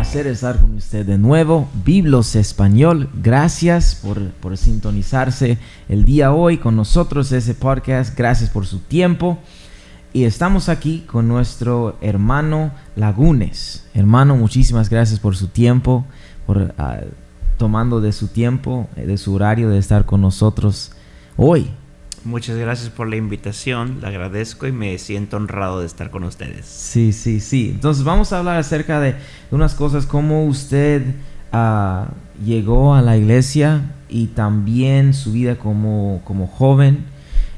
placer estar con usted de nuevo. Biblos Español, gracias por sintonizarse el día hoy con nosotros ese podcast. Gracias por su tiempo. Y estamos aquí con nuestro hermano Lagunes. Hermano, muchísimas gracias por su tiempo, por tomando de su tiempo, de su horario de estar con nosotros hoy. Muchas gracias por la invitación, le agradezco y me siento honrado de estar con ustedes. Sí. Entonces vamos a hablar acerca de unas cosas, cómo usted llegó a la iglesia y también su vida como joven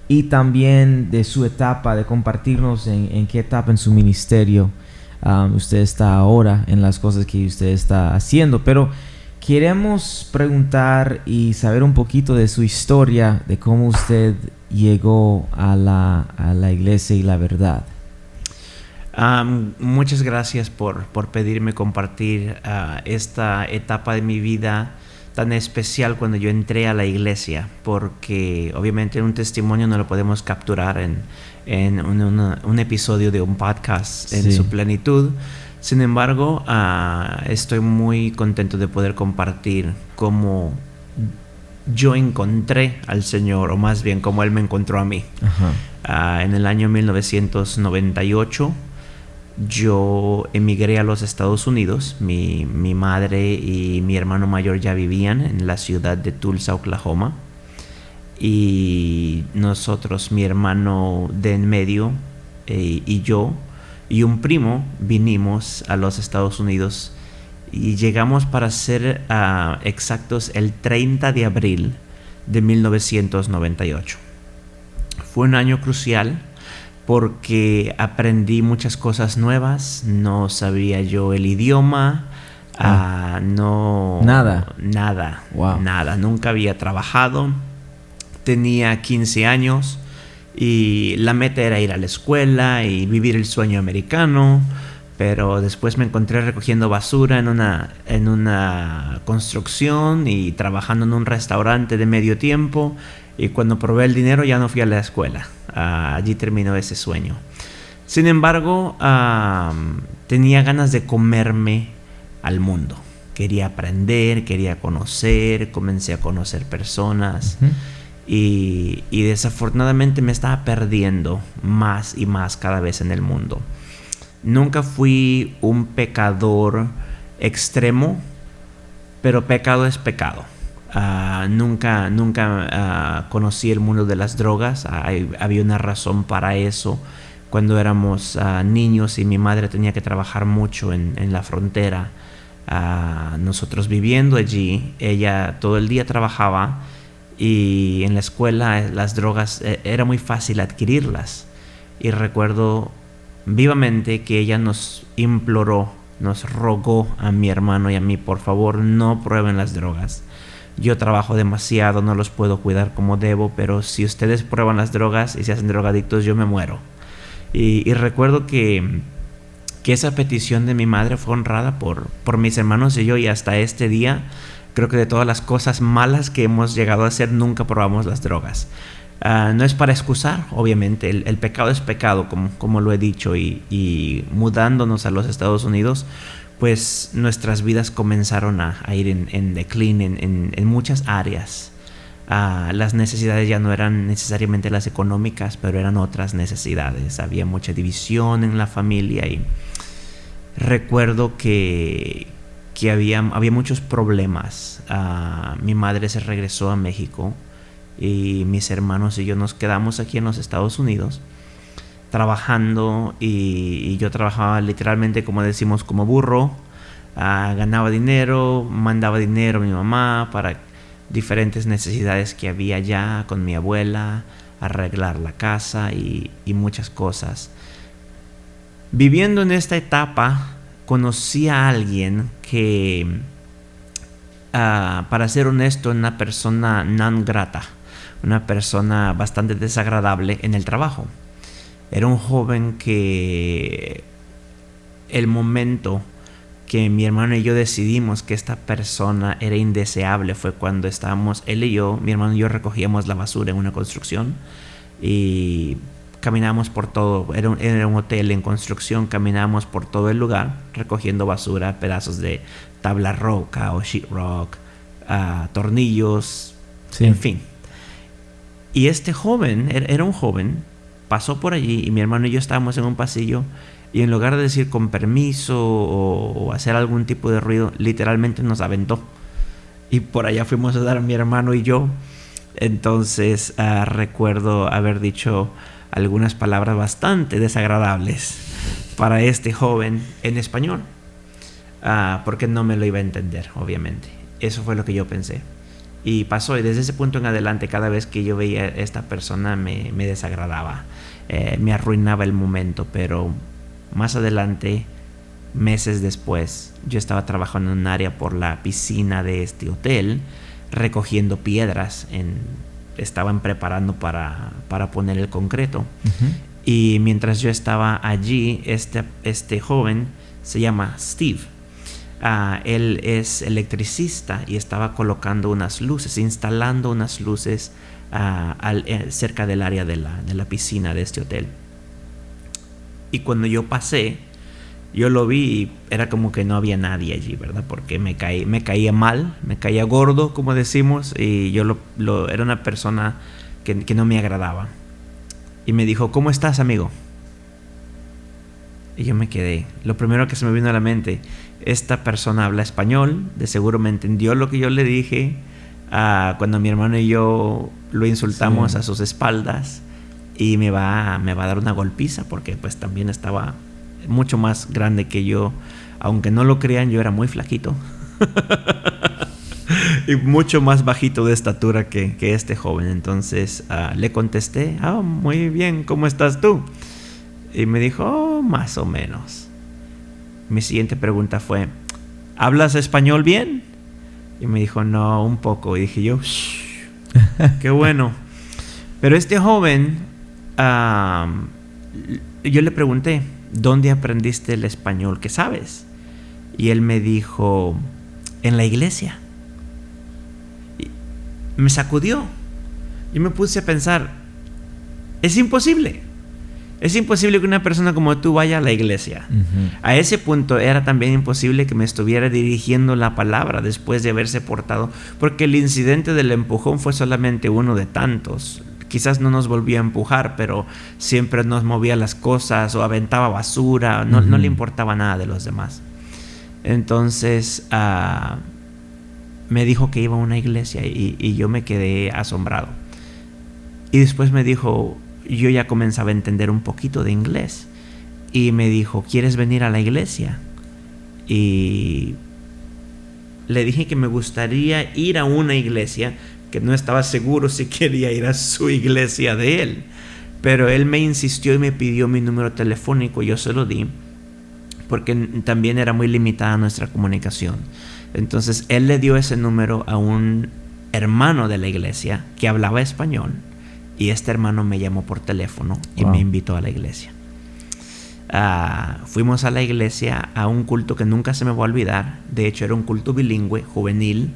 y también de su etapa, de compartirnos en qué etapa en su ministerio usted está ahora, en las cosas que usted está haciendo. Pero queremos preguntar y saber un poquito de su historia, de cómo usted llegó a la iglesia y la verdad. Muchas gracias por pedirme compartir esta etapa de mi vida tan especial cuando yo entré a la iglesia, porque obviamente un testimonio no lo podemos capturar en un episodio de un podcast en su plenitud. Sin embargo, estoy muy contento de poder compartir cómo yo encontré al Señor, o más bien cómo Él me encontró a mí. En el año 1998 yo emigré a los Estados Unidos. Mi madre y mi hermano mayor ya vivían en la ciudad de Tulsa, Oklahoma. Y nosotros, mi hermano de en medio y yo y un primo, vinimos a los Estados Unidos y llegamos, para ser exactos, el 30 de abril de 1998. Fue un año crucial porque aprendí muchas cosas nuevas. No sabía yo el idioma, nada. Wow. Nada. Nunca había trabajado. Tenía 15 años. Y la meta era ir a la escuela y vivir el sueño americano, pero después me encontré recogiendo basura en una construcción y trabajando en un restaurante de medio tiempo, y cuando probé el dinero ya no fui a la escuela. Allí terminó ese sueño. Sin embargo, tenía ganas de comerme al mundo. Quería aprender, quería conocer, comencé a conocer personas. Y desafortunadamente me estaba perdiendo más y más cada vez en el mundo. Nunca fui un pecador extremo, pero pecado es pecado. Nunca conocí el mundo de las drogas. Había una razón para eso. Cuando éramos niños y mi madre tenía que trabajar mucho en la frontera, nosotros viviendo allí, ella todo el día trabajaba. Y en la escuela las drogas era muy fácil adquirirlas. Y recuerdo vivamente que ella nos imploró, nos rogó a mi hermano y a mí: por favor, no prueben las drogas. Yo trabajo demasiado, no los puedo cuidar como debo, pero si ustedes prueban las drogas y se hacen drogadictos, yo me muero. Y recuerdo que esa petición de mi madre fue honrada por mis hermanos y yo, y hasta este día creo que de todas las cosas malas que hemos llegado a hacer, nunca probamos las drogas. No es para excusar, obviamente, el pecado es pecado, como lo he dicho, y mudándonos a los Estados Unidos, pues nuestras vidas comenzaron a ir en decline en muchas áreas. Las necesidades ya no eran necesariamente las económicas, pero eran otras necesidades. Había mucha división en la familia, y recuerdo que había muchos problemas. Mi madre se regresó a México y mis hermanos y yo nos quedamos aquí en los Estados Unidos trabajando, y yo trabajaba literalmente, como decimos, como burro. Ganaba dinero, mandaba dinero a mi mamá para diferentes necesidades que había allá con mi abuela, arreglar la casa y muchas cosas. Viviendo en esta etapa, conocí a alguien que, para ser honesto, una persona non grata, una persona bastante desagradable en el trabajo. Era un joven que el momento que mi hermano y yo decidimos que esta persona era indeseable fue cuando estábamos, él y yo, mi hermano y yo, recogíamos la basura en una construcción, y Caminamos por todo, era un hotel en construcción, caminamos por todo el lugar recogiendo basura, pedazos de tabla roca o sheetrock, tornillos, Sí. en fin. Y este joven, era un joven, pasó por allí y mi hermano y yo estábamos en un pasillo y en lugar de decir con permiso o hacer algún tipo de ruido, literalmente nos aventó. Y por allá fuimos a dar mi hermano y yo. Entonces recuerdo haber dicho algunas palabras bastante desagradables para este joven en español, porque no me lo iba a entender, obviamente. Eso fue lo que yo pensé. Y pasó, y desde ese punto en adelante, cada vez que yo veía a esta persona me desagradaba, me arruinaba el momento. Pero más adelante, meses después, yo estaba trabajando en un área por la piscina de este hotel, recogiendo piedras. Estaban preparando para poner el concreto. Uh-huh. Y mientras yo estaba allí, este joven se llama Steve. Él es electricista y estaba colocando unas luces, instalando unas luces cerca del área de la piscina de este hotel. Y cuando yo pasé, yo lo vi y era como que no había nadie allí, ¿verdad? Porque me caía mal, me caía gordo, como decimos, y yo era una persona que no me agradaba. Y me dijo, ¿cómo estás, amigo? Y yo me quedé. Lo primero que se me vino a la mente, esta persona habla español, de seguro me entendió lo que yo le dije cuando mi hermano y yo lo insultamos, sí, a sus espaldas, y me va a dar una golpiza, porque pues también estaba mucho más grande que yo. Aunque no lo crean, yo era muy flaquito y mucho más bajito de estatura que este joven. Entonces le contesté, muy bien, ¿cómo estás tú? Y me dijo, más o menos. Mi siguiente pregunta fue, ¿hablas español bien? Y me dijo, no, un poco. Y dije yo, qué bueno. Pero este joven, yo le pregunté, ¿dónde aprendiste el español que sabes? Y él me dijo, en la iglesia. Y me sacudió. Yo me puse a pensar, es imposible que una persona como tú vaya a la iglesia. Uh-huh. A ese punto era también imposible que me estuviera dirigiendo la palabra después de haberse portado, porque el incidente del empujón fue solamente uno de tantos. Quizás no nos volvía a empujar, pero siempre nos movía las cosas o aventaba basura. No, uh-huh, no le importaba nada de los demás. Entonces me dijo que iba a una iglesia y yo me quedé asombrado. Y después me dijo, yo ya comenzaba a entender un poquito de inglés, y me dijo, ¿quieres venir a la iglesia? Y le dije que me gustaría ir a una iglesia, que no estaba seguro si quería ir a su iglesia de él, pero él me insistió y me pidió mi número telefónico. Yo se lo di porque también era muy limitada nuestra comunicación. Entonces él le dio ese número a un hermano de la iglesia que hablaba español, y este hermano me llamó por teléfono y me invitó a la iglesia. Fuimos a la iglesia a un culto que nunca se me va a olvidar. De hecho, era un culto bilingüe, juvenil.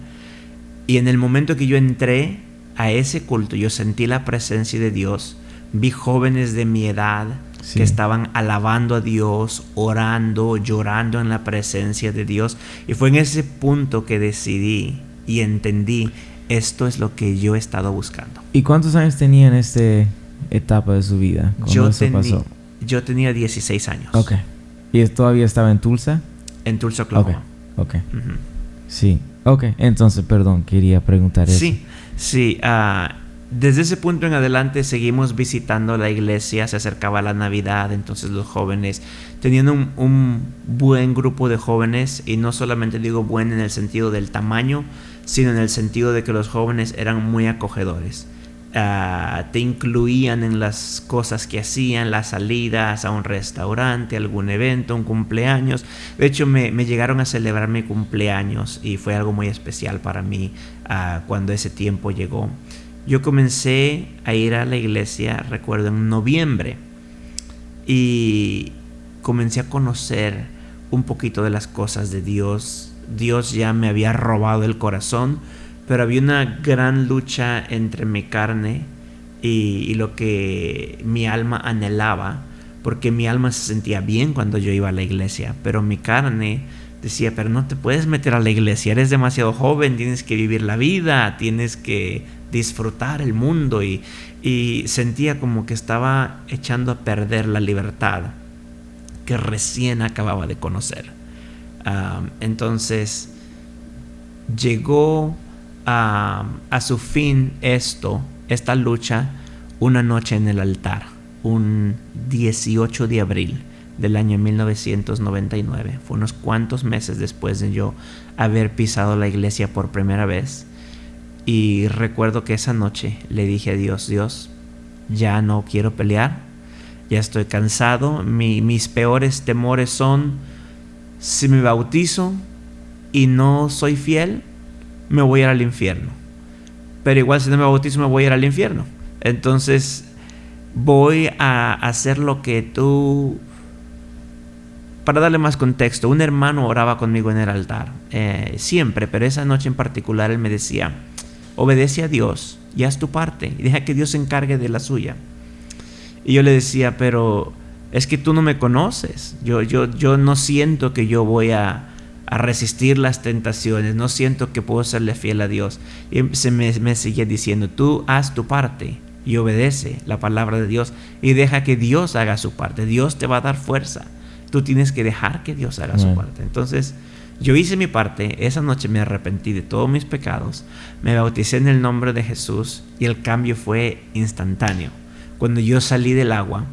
Y en el momento que yo entré a ese culto, yo sentí la presencia de Dios. Vi jóvenes de mi edad, sí, que estaban alabando a Dios, orando, llorando en la presencia de Dios. Y fue en ese punto que decidí y entendí, esto es lo que yo he estado buscando. ¿Y cuántos años tenía en esta etapa de su vida cuando eso pasó? Yo tenía 16 años. Ok. ¿Y todavía estaba en Tulsa? En Tulsa, Oklahoma. Ok. Uh-huh. Sí. Ok. Entonces, perdón, quería preguntar eso. Sí. Desde ese punto en adelante seguimos visitando la iglesia. Se acercaba la Navidad, entonces los jóvenes tenían un buen grupo de jóvenes, y no solamente digo buen en el sentido del tamaño, sino en el sentido de que los jóvenes eran muy acogedores. Te incluían en las cosas que hacían, las salidas a un restaurante, algún evento, un cumpleaños. De hecho, me llegaron a celebrar mi cumpleaños y fue algo muy especial para mí cuando ese tiempo llegó. Yo comencé a ir a la iglesia, recuerdo, en noviembre, y comencé a conocer un poquito de las cosas de Dios. Dios ya me había robado el corazón, pero había una gran lucha entre mi carne y lo que mi alma anhelaba, porque mi alma se sentía bien cuando yo iba a la iglesia, pero mi carne decía, pero no te puedes meter a la iglesia, eres demasiado joven, tienes que vivir la vida, tienes que disfrutar el mundo, y sentía como que estaba echando a perder la libertad que recién acababa de conocer. Entonces llegó a su fin esta lucha una noche en el altar, un 18 de abril del año 1999. Fue unos cuantos meses después de yo haber pisado la iglesia por primera vez. Y recuerdo que esa noche le dije a Dios, Dios, ya no quiero pelear, ya estoy cansado, mis peores temores son, si me bautizo y no soy fiel, me voy a ir al infierno. Pero igual si no me bautizo me voy a ir al infierno. Entonces voy a hacer lo que tú... Para darle más contexto, un hermano oraba conmigo en el altar, siempre, pero esa noche en particular él me decía, obedece a Dios y haz tu parte y deja que Dios se encargue de la suya. Y yo le decía, pero es que tú no me conoces, yo no siento que yo voy a resistir las tentaciones, no siento que puedo serle fiel a Dios. Y me seguía diciendo, tú haz tu parte y obedece la palabra de Dios y deja que Dios haga su parte. Dios te va a dar fuerza, tú tienes que dejar que Dios haga su parte. Entonces yo hice mi parte, esa noche me arrepentí de todos mis pecados, me bauticé en el nombre de Jesús y el cambio fue instantáneo. Cuando yo salí del agua,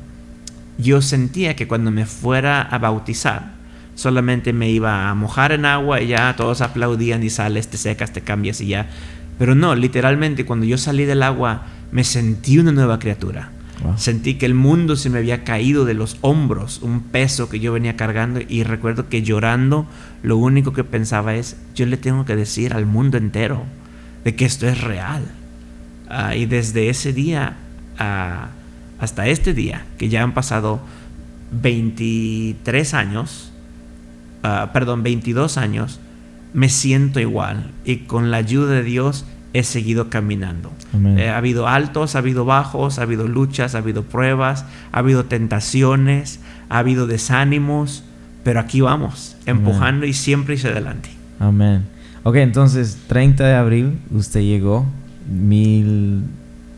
yo sentía que cuando me fuera a bautizar, solamente me iba a mojar en agua y ya todos aplaudían y sales, te secas, te cambias y ya. Pero no, literalmente cuando yo salí del agua me sentí una nueva criatura. Wow. Sentí que el mundo se me había caído de los hombros, un peso que yo venía cargando, y recuerdo que llorando lo único que pensaba es, yo le tengo que decir al mundo entero de que esto es real. Y desde ese día hasta este día, que ya han pasado 22 años, me siento igual y con la ayuda de Dios he seguido caminando. Ha habido altos, ha habido bajos, ha habido luchas, ha habido pruebas, ha habido tentaciones, ha habido desánimos, pero aquí vamos, empujando y siempre hacia adelante. Amén. Ok, entonces 30 de abril usted llegó,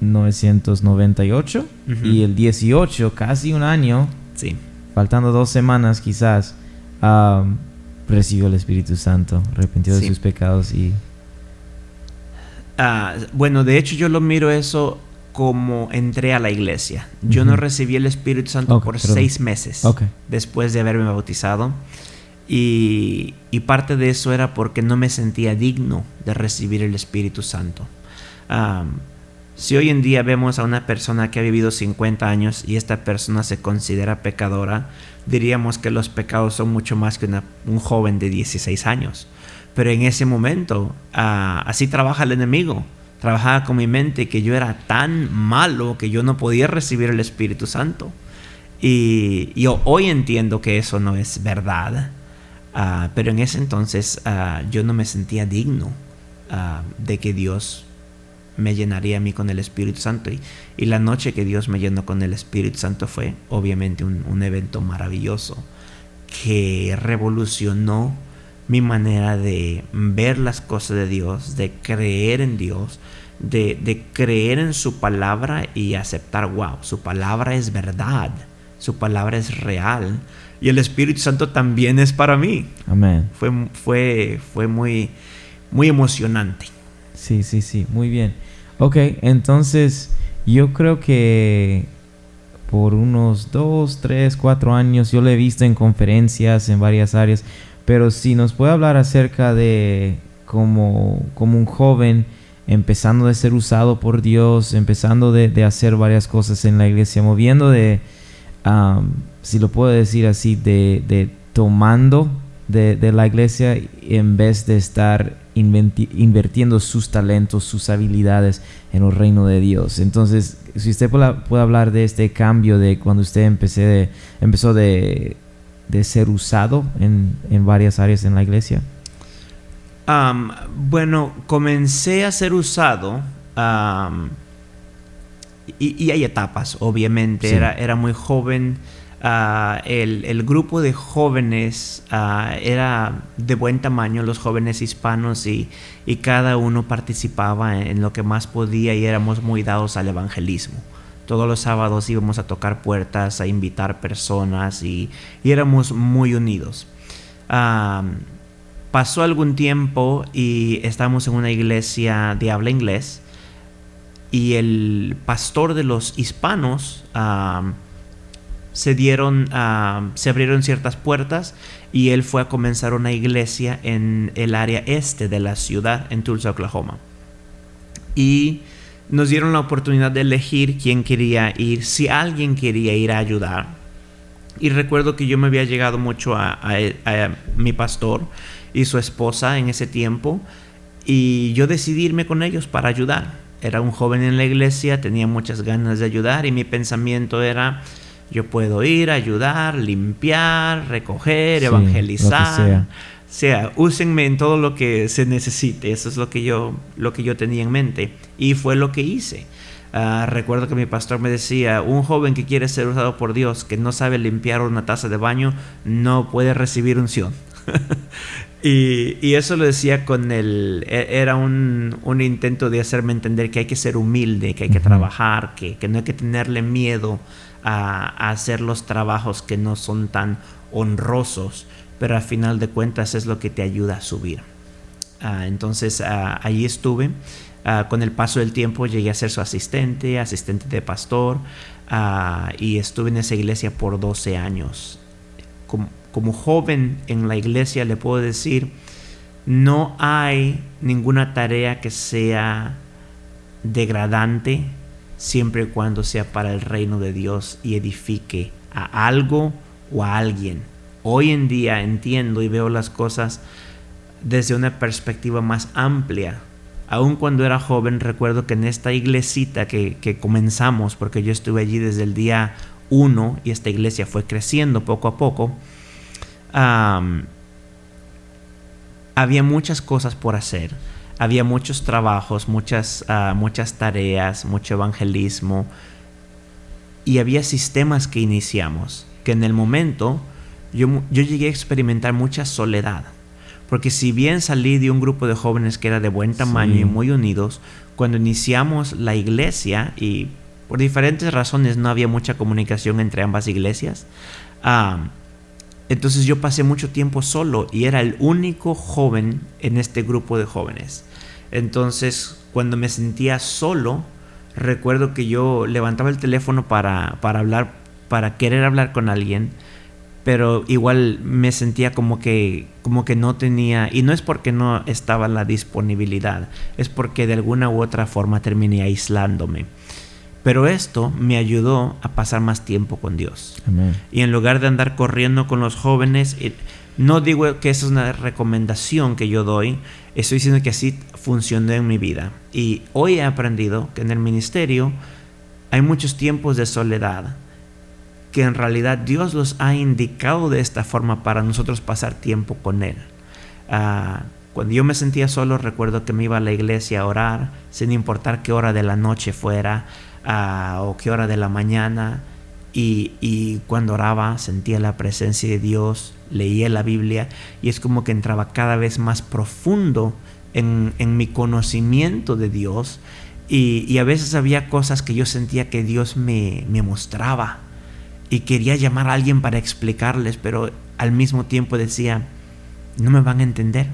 1998, y el 18, casi un año, sí, faltando 2 semanas quizás, recibió el Espíritu Santo, arrepintió de sus pecados y... bueno, de hecho yo lo miro eso como entré a la iglesia. Yo no recibí el Espíritu Santo por 6 meses después de haberme bautizado, y parte de eso era porque no me sentía digno de recibir el Espíritu Santo. Si hoy en día vemos a una persona que ha vivido 50 años y esta persona se considera pecadora, diríamos que los pecados son mucho más que un joven de 16 años. Pero en ese momento, así trabaja el enemigo. Trabajaba con mi mente que yo era tan malo que yo no podía recibir el Espíritu Santo. Y yo hoy entiendo que eso no es verdad. Pero en ese entonces yo no me sentía digno de que Dios me llenaría a mí con el Espíritu Santo. Y la noche que Dios me llenó con el Espíritu Santo fue obviamente un evento maravilloso que revolucionó mi manera de ver las cosas de Dios, de creer en Dios, de creer en su palabra y aceptar, wow, su palabra es verdad, su palabra es real y el Espíritu Santo también es para mí. Amén. Fue muy, muy emocionante. Sí, muy bien. Ok, entonces yo creo que por unos 2, 3, 4 años yo lo he visto en conferencias en varias áreas, pero si nos puede hablar acerca de como un joven empezando de ser usado por Dios, empezando de hacer varias cosas en la iglesia, moviendo si lo puedo decir así, de tomando de la iglesia en vez de estar invirtiendo sus talentos, sus habilidades en el reino de Dios. Entonces, si usted puede hablar de este cambio de cuando usted empezó de ser usado en varias áreas en la iglesia. Bueno, comencé a ser usado y hay etapas, obviamente. Sí. Era muy joven. El grupo de jóvenes era de buen tamaño, los jóvenes hispanos, y cada uno participaba en lo que más podía, y éramos muy dados al evangelismo. Todos los sábados íbamos a tocar puertas, a invitar personas, y éramos muy unidos. Pasó algún tiempo y estábamos en una iglesia de habla inglés, y el pastor de los hispanos se abrieron ciertas puertas, y él fue a comenzar una iglesia en el área este de la ciudad, en Tulsa, Oklahoma. Y nos dieron la oportunidad de elegir quién quería ir, si alguien quería ir a ayudar. Y recuerdo que yo me había llegado mucho a mi pastor y su esposa en ese tiempo, y yo decidí irme con ellos para ayudar. Era un joven en la iglesia, tenía muchas ganas de ayudar, y mi pensamiento era: yo puedo ir a ayudar, limpiar, recoger, sí, evangelizar. O sea, úsenme en todo lo que se necesite. Eso es lo que yo tenía en mente, y fue lo que hice. Recuerdo que mi pastor me decía: un joven que quiere ser usado por Dios, que no sabe limpiar una taza de baño, no puede recibir unción. y eso lo decía era un intento de hacerme entender que hay que ser humilde, que hay que trabajar, que no hay que tenerle miedo a hacer los trabajos que no son tan honrosos, pero al final de cuentas es lo que te ayuda a subir. Entonces ahí estuve. Con el paso del tiempo llegué a ser su asistente de pastor, y estuve en esa iglesia por 12 años. Como joven en la iglesia le puedo decir, no hay ninguna tarea que sea degradante, siempre y cuando sea para el reino de Dios y edifique a algo o a alguien. Hoy en día entiendo y veo las cosas desde una perspectiva más amplia. Aún cuando era joven, recuerdo que en esta iglesita que comenzamos, porque yo estuve allí desde el día 1 y esta iglesia fue creciendo poco a poco, había muchas cosas por hacer. Había muchos trabajos, muchas tareas, mucho evangelismo, y había sistemas que iniciamos, que en el momento yo llegué a experimentar mucha soledad, porque si bien salí de un grupo de jóvenes que era de buen tamaño, sí, y muy unidos, cuando iniciamos la iglesia, y por diferentes razones no había mucha comunicación entre ambas iglesias, entonces yo pasé mucho tiempo solo, y era el único joven en este grupo de jóvenes. Entonces, cuando me sentía solo, recuerdo que yo levantaba el teléfono para querer hablar con alguien, pero igual me sentía como que no tenía, y no es porque no estaba la disponibilidad, es porque de alguna u otra forma terminé aislándome. Pero esto me ayudó a pasar más tiempo con Dios. Amén. Y en lugar de andar corriendo con los jóvenes, no digo que esa es una recomendación que yo doy, estoy diciendo que así funcionó en mi vida. Y hoy he aprendido que en el ministerio hay muchos tiempos de soledad, que en realidad Dios los ha indicado de esta forma para nosotros pasar tiempo con Él. Cuando yo me sentía solo, recuerdo que me iba a la iglesia a orar, sin importar qué hora de la noche fuera, o qué hora de la mañana, y cuando oraba sentía la presencia de Dios, leía la Biblia, y es como que entraba cada vez más profundo en mi conocimiento de Dios, y a veces había cosas que yo sentía que Dios me mostraba, y quería llamar a alguien para explicarles, pero al mismo tiempo decía, no me van a entender.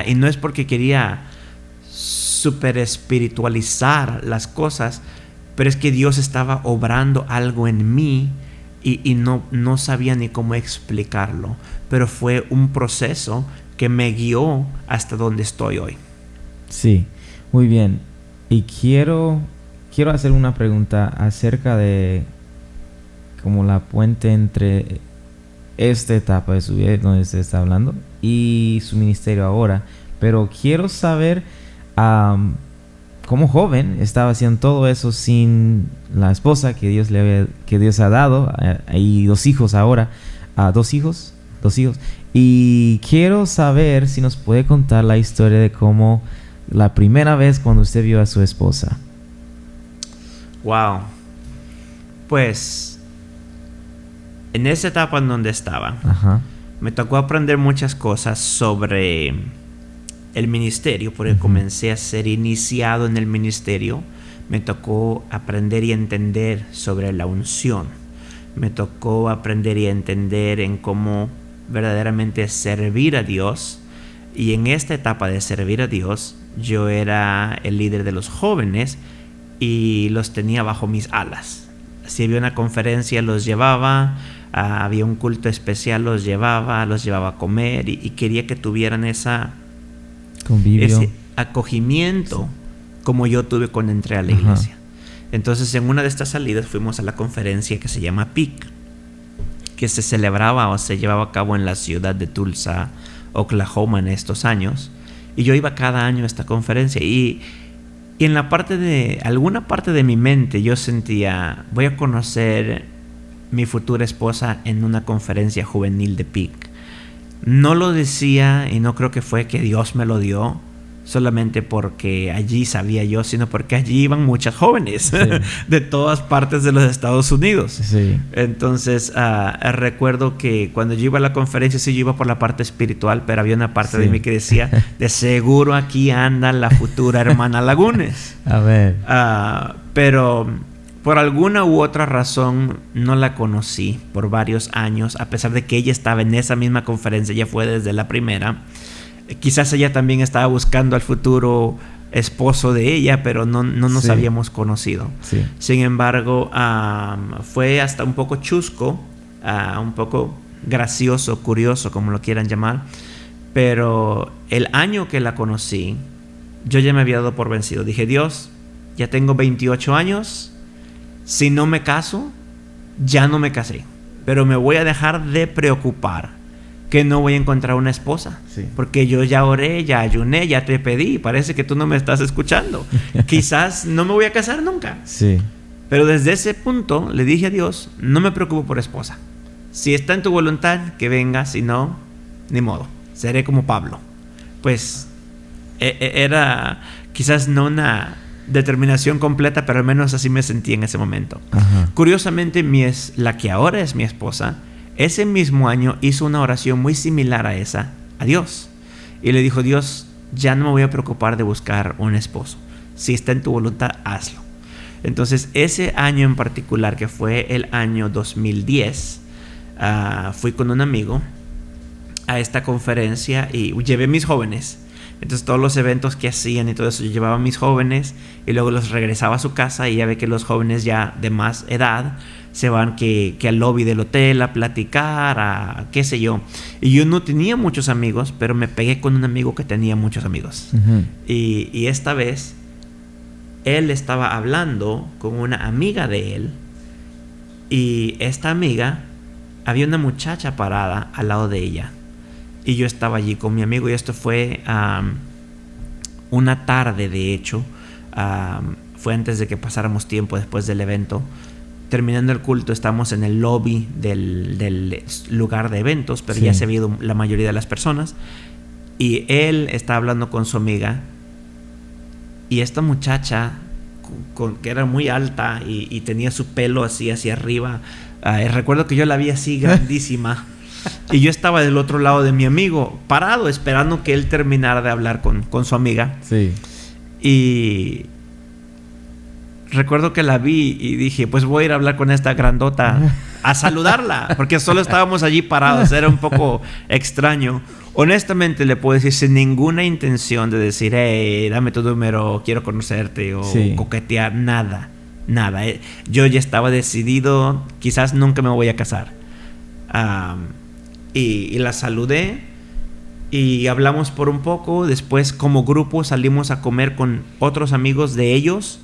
Y no es porque quería super espiritualizar las cosas, pero es que Dios estaba obrando algo en mí, y no sabía ni cómo explicarlo, pero fue un proceso que me guió hasta donde estoy hoy. Sí, muy bien. Y quiero hacer una pregunta acerca de como la puente entre esta etapa de su vida donde usted está hablando y su ministerio ahora, pero quiero saber como joven estaba haciendo todo eso sin la esposa que Dios ha dado, y 2 hijos ahora, 2 hijos, y quiero saber si nos puede contar la historia de cómo la primera vez cuando usted vio a su esposa. Wow. Pues en esa etapa en donde estaba, Ajá. me tocó aprender muchas cosas sobre el ministerio, porque comencé a ser iniciado en el ministerio. Me tocó aprender y entender sobre la unción. Me tocó aprender y entender en cómo verdaderamente servir a Dios. Y en esta etapa de servir a Dios, yo era el líder de los jóvenes y los tenía bajo mis alas. Si había una conferencia, los llevaba. Había un culto especial, los llevaba a comer y quería que tuvieran ese acogimiento, como yo tuve cuando entré a la iglesia. Entonces, en una de estas salidas fuimos a la conferencia que se llama PIC, que se celebraba o se llevaba a cabo en la ciudad de Tulsa, Oklahoma, en estos años. Y yo iba cada año a esta conferencia y en alguna parte de mi mente yo sentía, voy a conocer mi futura esposa en una conferencia juvenil de PIC. No lo decía y no creo que fue que Dios me lo dio solamente porque allí sabía yo, sino porque allí iban muchas jóvenes de todas partes de los Estados Unidos. Sí. Entonces recuerdo que cuando yo iba a la conferencia, sí, yo iba por la parte espiritual, pero había una parte de mí que decía, de seguro aquí anda la futura hermana Lagunes. A ver. Pero por alguna u otra razón no la conocí por varios años, a pesar de que ella estaba en esa misma conferencia. Ella fue desde la primera. Quizás ella también estaba buscando al futuro esposo de ella, pero no nos habíamos conocido. Sí. Sin embargo, fue hasta un poco chusco, un poco gracioso, curioso, como lo quieran llamar. Pero el año que la conocí, yo ya me había dado por vencido. Dije, Dios, ya tengo 28 años. Si no me caso, ya no me casé. Pero me voy a dejar de preocupar que no voy a encontrar una esposa. Sí. Porque yo ya oré, ya ayuné, ya te pedí. Parece que tú no me estás escuchando. Quizás no me voy a casar nunca. Sí. Pero desde ese punto le dije a Dios, no me preocupo por esposa. Si está en tu voluntad, que venga. Si no, ni modo. Seré como Pablo. Pues era quizás no una determinación completa, pero al menos así me sentí en ese momento. Ajá. Curiosamente, la que ahora es mi esposa, ese mismo año hizo una oración muy similar a esa a Dios. Y le dijo, Dios, ya no me voy a preocupar de buscar un esposo. Si está en tu voluntad, hazlo. Entonces, ese año en particular, que fue el año 2010, fui con un amigo a esta conferencia y llevé mis jóvenes. Entonces todos los eventos que hacían y todo eso, yo llevaba a mis jóvenes y luego los regresaba a su casa, y ya ve que los jóvenes ya de más edad se van que al lobby del hotel a platicar, a qué sé yo. Y yo no tenía muchos amigos, pero me pegué con un amigo que tenía muchos amigos. Uh-huh. Y esta vez él estaba hablando con una amiga de él, y esta amiga, había una muchacha parada al lado de ella. Y yo estaba allí con mi amigo, y esto fue una tarde, de hecho. Fue antes de que pasáramos tiempo después del evento. Terminando el culto, estamos en el lobby del lugar de eventos, pero ya se había ido la mayoría de las personas. Y él está hablando con su amiga. Y esta muchacha, que era muy alta y tenía su pelo así hacia arriba. Recuerdo que yo la vi así grandísima. Y yo estaba del otro lado de mi amigo, parado, esperando que él terminara de hablar con su amiga. Sí. Y recuerdo que la vi y dije, pues voy a ir a hablar con esta grandota, a saludarla, porque solo estábamos allí parados. Era un poco extraño. Honestamente le puedo decir, sin ninguna intención de decir, hey, dame tu número, quiero conocerte, o coquetear, nada. Yo ya estaba decidido, quizás nunca me voy a casar. Y la saludé y hablamos por un poco. Después, como grupo, salimos a comer con otros amigos de ellos,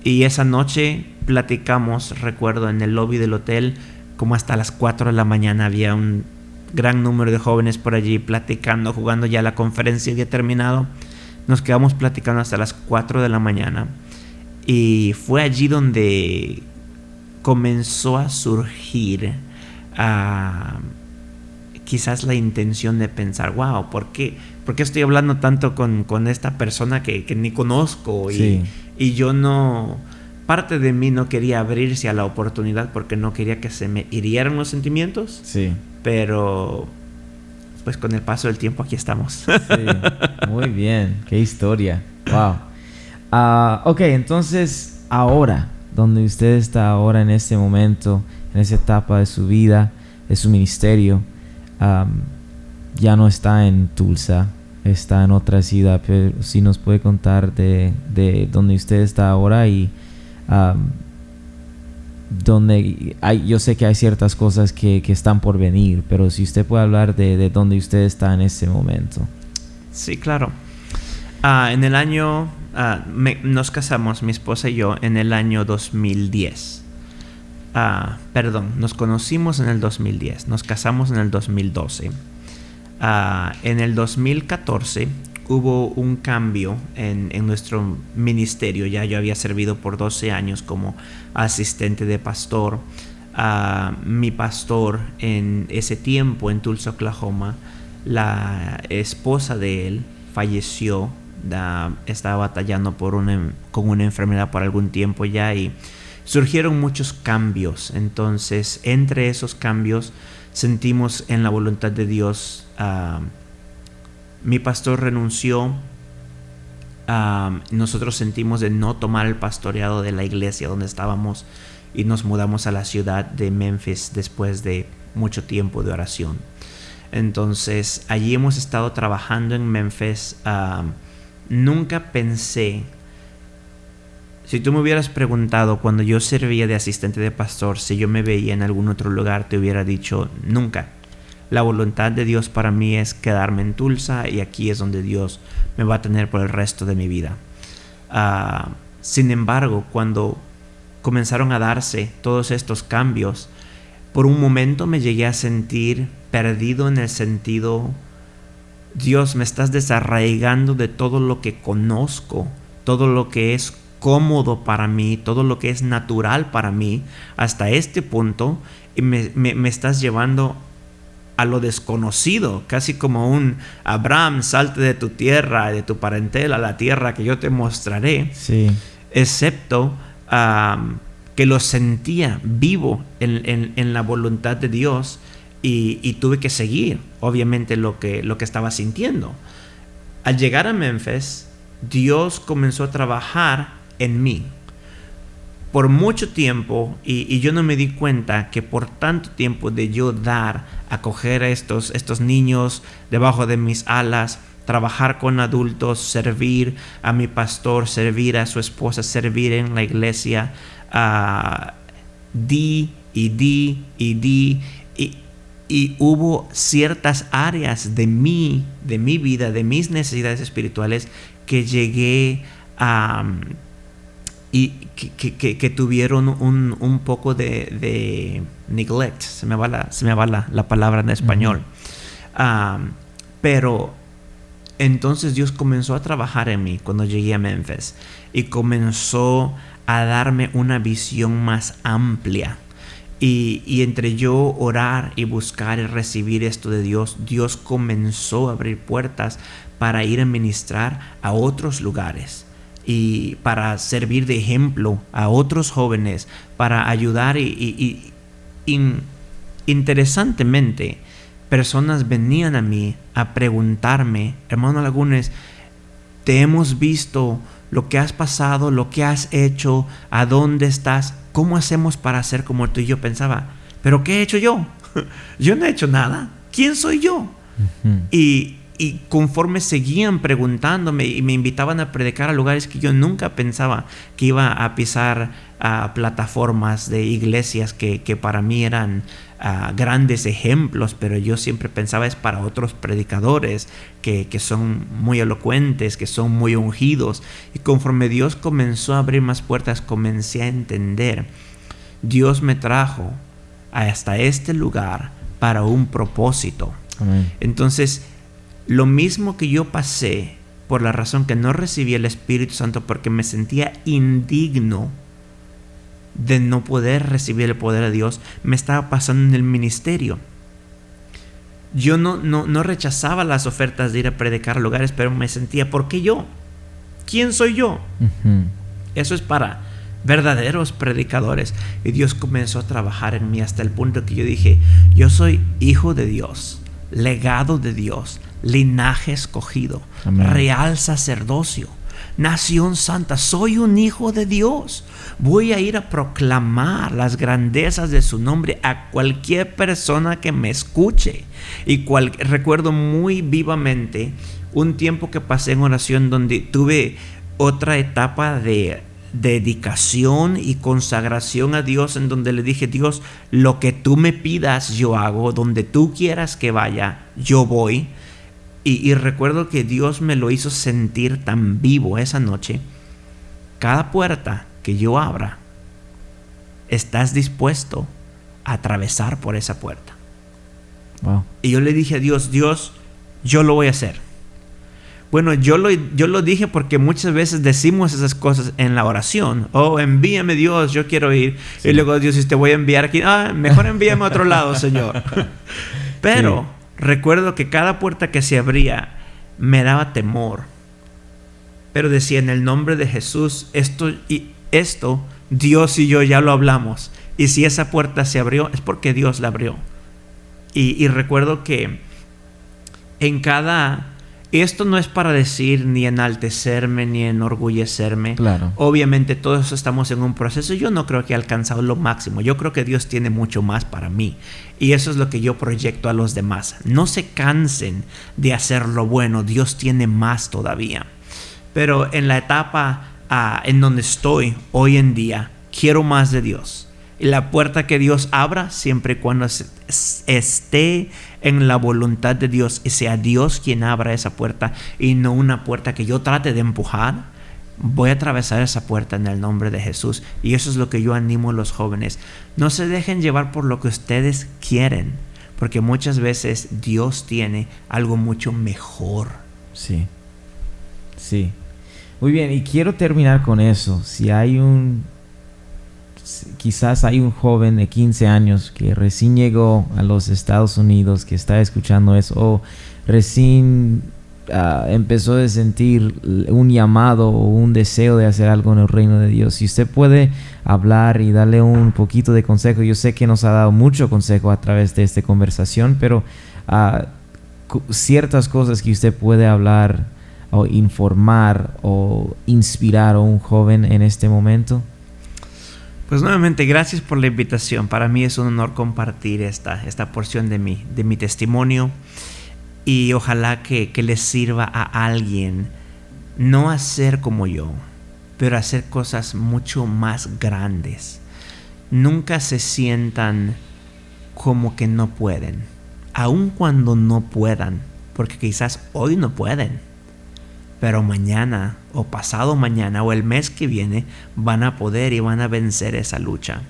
y esa noche platicamos, recuerdo, en el lobby del hotel, como hasta las 4 de la mañana. Había un gran número de jóvenes por allí platicando, jugando. Ya la conferencia había terminado. Nos quedamos platicando hasta las 4 de la mañana, y fue allí donde comenzó a surgir quizás la intención de pensar, wow, ¿por qué estoy hablando tanto con esta persona que ni conozco? Y yo no... parte de mí no quería abrirse a la oportunidad porque no quería que se me hirieran los sentimientos. Sí. Pero pues con el paso del tiempo aquí estamos. Sí, muy bien, qué historia. Wow. Ok, entonces ahora, donde usted está ahora en este momento, en esa etapa de su vida, de su ministerio, ya no está en Tulsa, está en otra ciudad, pero sí nos puede contar de donde usted está ahora y donde yo sé que hay ciertas cosas que están por venir, pero si usted puede hablar de donde usted está en este momento. Sí, claro. En el año, nos casamos, mi esposa y yo, en el año 2010. Nos conocimos en el 2010, nos casamos en el 2012. En el 2014 hubo un cambio en nuestro ministerio. Ya yo había servido por 12 años como asistente de pastor. Mi pastor en ese tiempo en Tulsa, Oklahoma, la esposa de él falleció. Estaba batallando con una enfermedad por algún tiempo ya y surgieron muchos cambios. Entonces, entre esos cambios sentimos en la voluntad de Dios. Mi pastor renunció. Nosotros sentimos de no tomar el pastoreado de la iglesia donde estábamos y nos mudamos a la ciudad de Memphis después de mucho tiempo de oración. Entonces allí hemos estado trabajando en Memphis. Nunca pensé, si tú me hubieras preguntado cuando yo servía de asistente de pastor si yo me veía en algún otro lugar, te hubiera dicho nunca. La voluntad de Dios para mí es quedarme en Tulsa y aquí es donde Dios me va a tener por el resto de mi vida. Sin embargo, cuando comenzaron a darse todos estos cambios, por un momento me llegué a sentir perdido en el sentido, Dios, me estás desarraigando de todo lo que conozco, todo lo que es cómodo para mí, todo lo que es natural para mí, hasta este punto, y me estás llevando a lo desconocido, casi como un Abraham, salte de tu tierra, de tu parentela, a la tierra que yo te mostraré. Sí. Excepto que lo sentía vivo en la voluntad de Dios y tuve que seguir, obviamente, lo que estaba sintiendo. Al llegar a Memphis, Dios comenzó a trabajar en mí. Por mucho tiempo, y yo no me di cuenta que por tanto tiempo de yo acoger a estos niños debajo de mis alas, trabajar con adultos, servir a mi pastor, servir a su esposa, servir en la iglesia, di y hubo ciertas áreas de mi vida, de mis necesidades espirituales que llegué a y que tuvieron un poco de neglect. Se me va la palabra en español. Pero entonces Dios comenzó a trabajar en mí cuando llegué a Memphis y comenzó a darme una visión más amplia. Y entre yo orar y buscar y recibir esto de Dios, Dios comenzó a abrir puertas para ir a ministrar a otros lugares y para servir de ejemplo a otros jóvenes, para ayudar y interesantemente, personas venían a mí a preguntarme, hermano Lagunes, te hemos visto lo que has pasado, lo que has hecho, a dónde estás, ¿cómo hacemos para ser como tú? Y yo pensaba, ¿pero qué he hecho yo? Yo no he hecho nada. ¿Quién soy yo? Uh-huh. Y conforme seguían preguntándome y me invitaban a predicar a lugares que yo nunca pensaba que iba a pisar a plataformas de iglesias que para mí eran grandes ejemplos, pero yo siempre pensaba es para otros predicadores que son muy elocuentes, que son muy ungidos. Y conforme Dios comenzó a abrir más puertas, comencé a entender, Dios me trajo hasta este lugar para un propósito. Amén. Entonces, lo mismo que yo pasé por la razón que no recibí el Espíritu Santo porque me sentía indigno de no poder recibir el poder de Dios, me estaba pasando en el ministerio. Yo no rechazaba las ofertas de ir a predicar a lugares, pero me sentía, ¿por qué yo? ¿Quién soy yo? Uh-huh. Eso es para verdaderos predicadores. Y Dios comenzó a trabajar en mí hasta el punto que yo dije, yo soy hijo de Dios, legado de Dios, linaje escogido, Amén. Real sacerdocio, nación santa. Soy un hijo de Dios. Voy a ir a proclamar las grandezas de su nombre a cualquier persona que me escuche. Y recuerdo muy vivamente un tiempo que pasé en oración donde tuve otra etapa de dedicación y consagración a Dios, en donde le dije, Dios, lo que tú me pidas yo hago, donde tú quieras que vaya yo voy. Y recuerdo que Dios me lo hizo sentir tan vivo esa noche. Cada puerta que yo abra, estás dispuesto a atravesar por esa puerta. Wow. Y yo le dije a Dios, yo lo voy a hacer. Bueno, yo lo dije porque muchas veces decimos esas cosas en la oración. Oh, envíame Dios, yo quiero ir. Sí. Y luego Dios, si te voy a enviar aquí, mejor envíame a otro lado, Señor. Pero recuerdo que cada puerta que se abría me daba temor. Pero decía, en el nombre de Jesús, esto, Dios y yo ya lo hablamos. Y si esa puerta se abrió, es porque Dios la abrió. Y recuerdo que esto no es para decir ni enaltecerme ni enorgullecerme. Claro. Obviamente todos estamos en un proceso. Yo no creo que he alcanzado lo máximo. Yo creo que Dios tiene mucho más para mí. Y eso es lo que yo proyecto a los demás. No se cansen de hacer lo bueno. Dios tiene más todavía. Pero en la etapa en donde estoy hoy en día, quiero más de Dios. Y la puerta que Dios abra, siempre y cuando esté en la voluntad de Dios y sea Dios quien abra esa puerta y no una puerta que yo trate de empujar, voy a atravesar esa puerta en el nombre de Jesús. Y eso es lo que yo animo a los jóvenes. No se dejen llevar por lo que ustedes quieren, porque muchas veces Dios tiene algo mucho mejor. Sí. Sí. Muy bien, y quiero terminar con eso. Quizás hay un joven de 15 años que recién llegó a los Estados Unidos, que está escuchando eso, o recién empezó a sentir un llamado o un deseo de hacer algo en el reino de Dios. Si usted puede hablar y darle un poquito de consejo, yo sé que nos ha dado mucho consejo a través de esta conversación, pero ciertas cosas que usted puede hablar o informar o inspirar a un joven en este momento. Pues nuevamente, gracias por la invitación. Para mí es un honor compartir esta porción de mi testimonio. Y ojalá que les sirva a alguien no hacer como yo, pero hacer cosas mucho más grandes. Nunca se sientan como que no pueden, aun cuando no puedan, porque quizás hoy no pueden. Pero mañana o pasado mañana o el mes que viene van a poder y van a vencer esa lucha.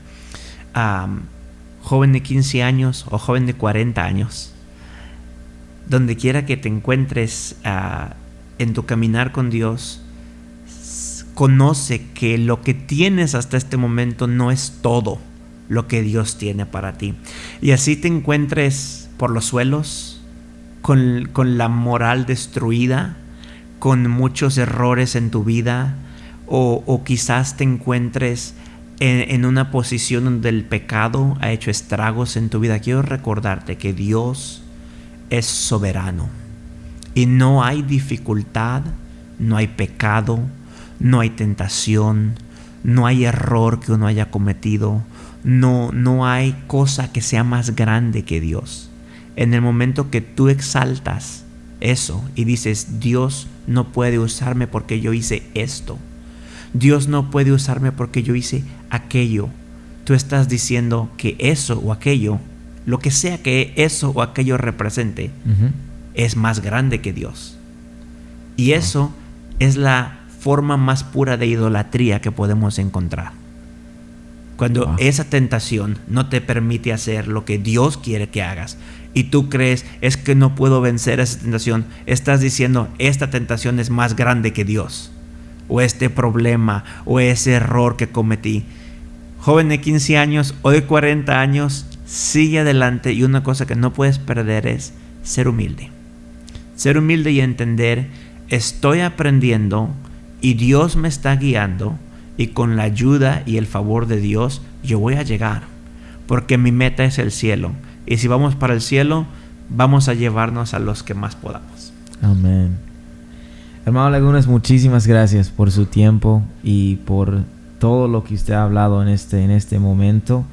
Joven de 15 años o joven de 40 años, donde quiera que te encuentres en tu caminar con Dios, conoce que lo que tienes hasta este momento no es todo lo que Dios tiene para ti. Y así te encuentres por los suelos, con la moral destruida, con muchos errores en tu vida, o quizás te encuentres en una posición donde el pecado ha hecho estragos en tu vida. Quiero recordarte que Dios es soberano y no hay dificultad, no hay pecado, no hay tentación, no hay error que uno haya cometido, no hay cosa que sea más grande que Dios. En el momento que tú exaltas eso y dices, Dios no puede usarme porque yo hice esto, Dios no puede usarme porque yo hice aquello, tú estás diciendo que eso o aquello, lo que sea que eso o aquello represente, es más grande que Dios. Y eso es la forma más pura de idolatría que podemos encontrar. Cuando esa tentación no te permite hacer lo que Dios quiere que hagas y tú crees, es que no puedo vencer esa tentación, estás diciendo, esta tentación es más grande que Dios, o este problema o ese error que cometí. Joven de 15 años o de 40 años, sigue adelante, y una cosa que no puedes perder es ser humilde. Ser humilde y entender, estoy aprendiendo y Dios me está guiando, y con la ayuda y el favor de Dios yo voy a llegar, porque mi meta es el cielo, y si vamos para el cielo vamos a llevarnos a los que más podamos. Amén. Hermano Lagunas, muchísimas gracias por su tiempo y por todo lo que usted ha hablado en este momento.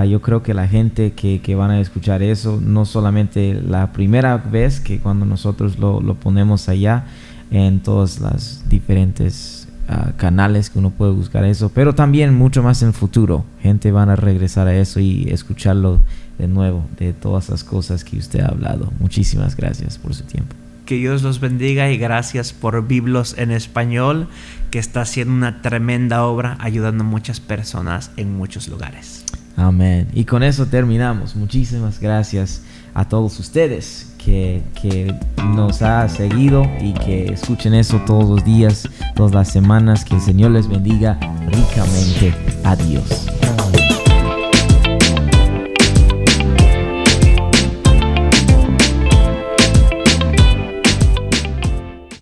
Yo creo que la gente que van a escuchar eso, no solamente la primera vez que cuando nosotros lo ponemos allá en todas las diferentes canales que uno puede buscar eso, pero también mucho más en el futuro. Gente van a regresar a eso y escucharlo de nuevo, de todas las cosas que usted ha hablado. Muchísimas gracias por su tiempo. Que Dios los bendiga y gracias por Biblos en Español, que está haciendo una tremenda obra ayudando a muchas personas en muchos lugares. Amén. Y con eso terminamos. Muchísimas gracias a todos ustedes que nos ha seguido y que escuchen eso todos los días, todas las semanas. Que el Señor les bendiga ricamente. Adiós.